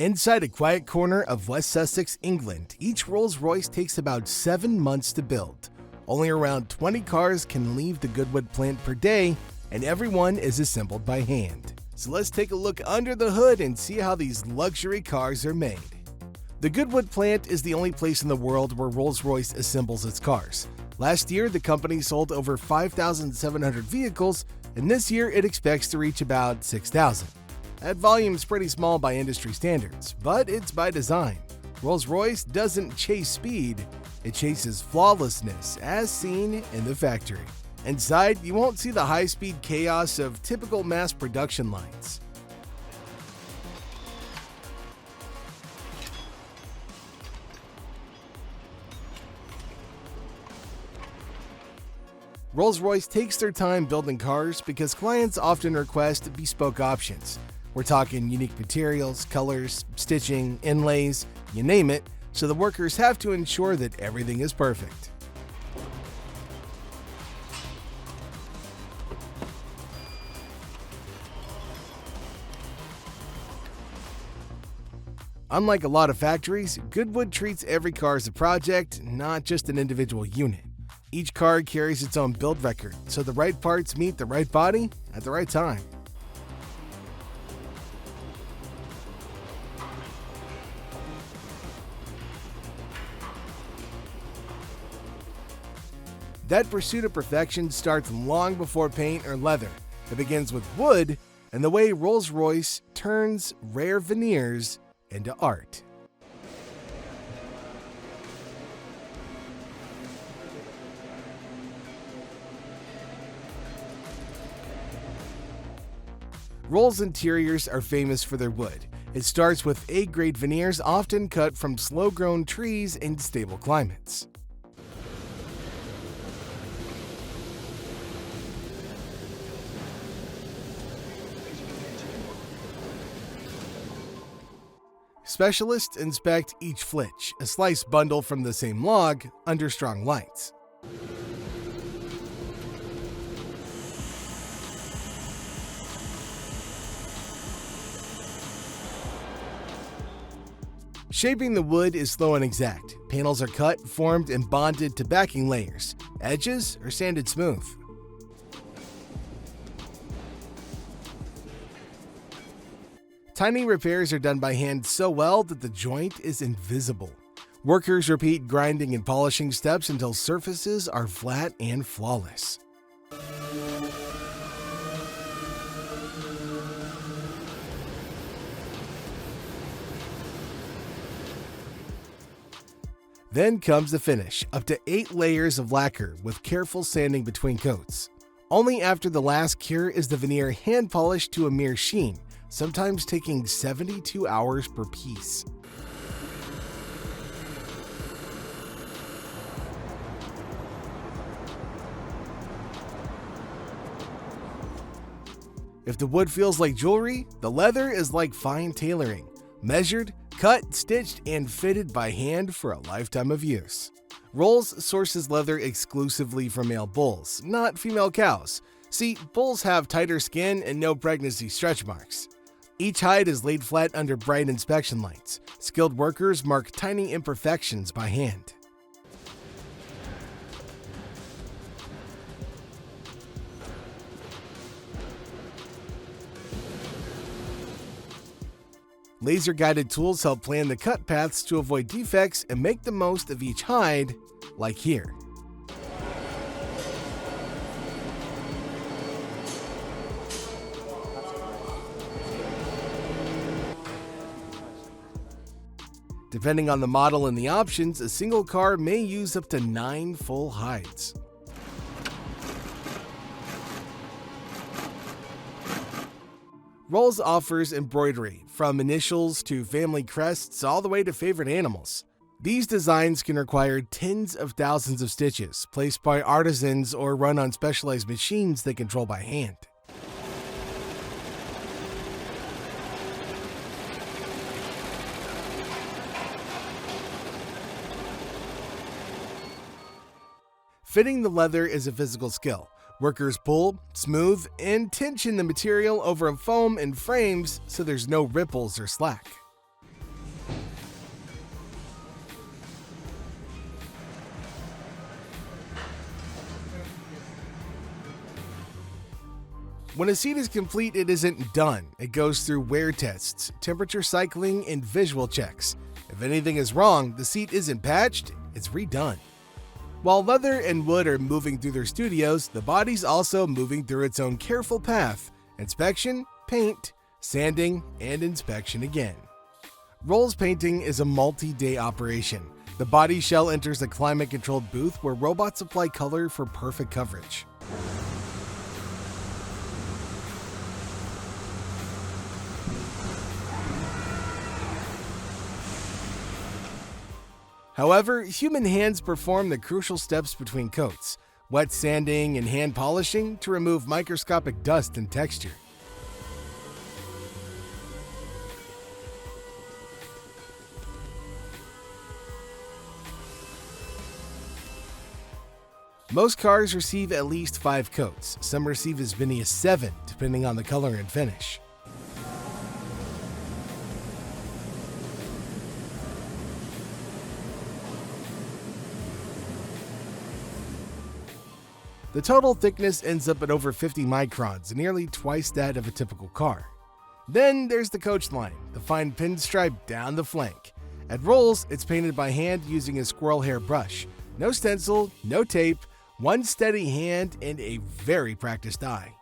Inside a quiet corner of West Sussex, England, each Rolls-Royce takes about 7 months to build. Only around 20 cars can leave the Goodwood plant per day, and every one is assembled by hand. So let's take a look under the hood and see how these luxury cars are made. The Goodwood plant is the only place in the world where Rolls-Royce assembles its cars. Last year, the company sold over 5,700 vehicles, and this year it expects to reach about 6,000. That volume is pretty small by industry standards, but it's by design. Rolls-Royce doesn't chase speed, it chases flawlessness, as seen in the factory. Inside, you won't see the high-speed chaos of typical mass production lines. Rolls-Royce takes their time building cars because clients often request bespoke options. We're talking unique materials, colors, stitching, inlays, you name it, so the workers have to ensure that everything is perfect. Unlike a lot of factories, Goodwood treats every car as a project, not just an individual unit. Each car carries its own build record, so the right parts meet the right body at the right time. That pursuit of perfection starts long before paint or leather. It begins with wood and the way Rolls-Royce turns rare veneers into art. Rolls interiors are famous for their wood. It starts with A-grade veneers often cut from slow-grown trees in stable climates. Specialists inspect each flitch, a slice bundle from the same log, under strong lights. Shaping the wood is slow and exact. Panels are cut, formed, and bonded to backing layers. Edges are sanded smooth. Tiny repairs are done by hand so well that the joint is invisible. Workers repeat grinding and polishing steps until surfaces are flat and flawless. Then comes the finish, up to 8 layers of lacquer with careful sanding between coats. Only after the last cure is the veneer hand polished to a mere sheen, sometimes taking 72 hours per piece. If the wood feels like jewelry, the leather is like fine tailoring, measured, cut, stitched, and fitted by hand for a lifetime of use. Rolls sources leather exclusively from male bulls, not female cows. See, bulls have tighter skin and no pregnancy stretch marks. Each hide is laid flat under bright inspection lights. Skilled workers mark tiny imperfections by hand. Laser-guided tools help plan the cut paths to avoid defects and make the most of each hide, like here. Depending on the model and the options, a single car may use up to 9 full hides. Rolls offers embroidery, from initials to family crests all the way to favorite animals. These designs can require tens of thousands of stitches, placed by artisans or run on specialized machines they control by hand. Fitting the leather is a physical skill. Workers pull, smooth, and tension the material over a foam and frames so there's no ripples or slack. When a seat is complete, it isn't done. It goes through wear tests, temperature cycling, and visual checks. If anything is wrong, the seat isn't patched, it's redone. While leather and wood are moving through their studios, the body's also moving through its own careful path: inspection, paint, sanding, and inspection again. Rolls painting is a multi-day operation. The body shell enters a climate-controlled booth where robots apply color for perfect coverage. However, human hands perform the crucial steps between coats: wet sanding and hand polishing to remove microscopic dust and texture. Most cars receive at least 5 coats. Some receive as many as 7, depending on the color and finish. The total thickness ends up at over 50 microns, nearly twice that of a typical car. Then there's the coach line, the fine pinstripe down the flank. At Rolls, it's painted by hand using a squirrel hair brush. No stencil, no tape, one steady hand, and a very practiced eye.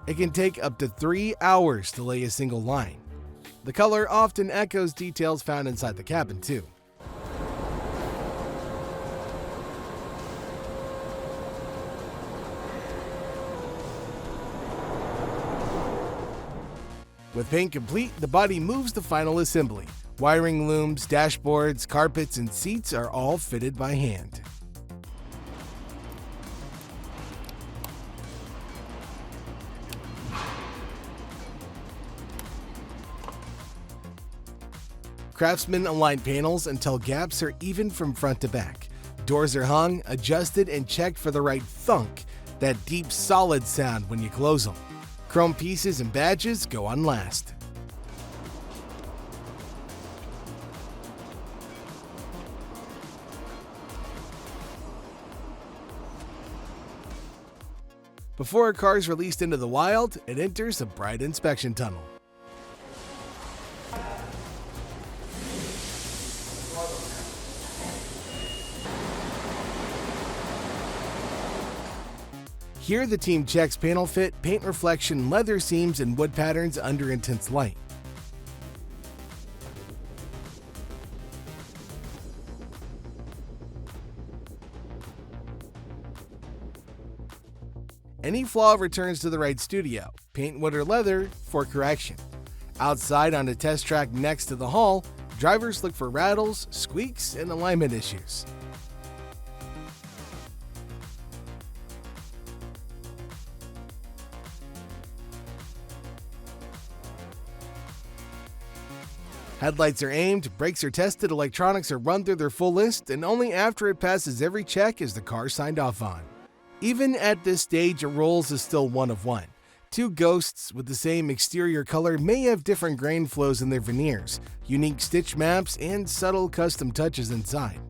It can take up to 3 hours to lay a single line. The color often echoes details found inside the cabin, too. With paint complete, the body moves to final assembly. Wiring looms, dashboards, carpets, and seats are all fitted by hand. Craftsmen align panels until gaps are even from front to back. Doors are hung, adjusted, and checked for the right thunk, that deep, solid sound when you close them. Chrome pieces and badges go on last. Before a car is released into the wild, it enters a bright inspection tunnel. Here, the team checks panel fit, paint reflection, leather seams, and wood patterns under intense light. Any flaw returns to the right studio, paint, wood, or leather, for correction. Outside on a test track next to the hall, drivers look for rattles, squeaks, and alignment issues. Headlights are aimed, brakes are tested, electronics are run through their full list, and only after it passes every check is the car signed off on. Even at this stage, a Rolls is still one of one. 2 Ghosts with the same exterior color may have different grain flows in their veneers, unique stitch maps, and subtle custom touches inside.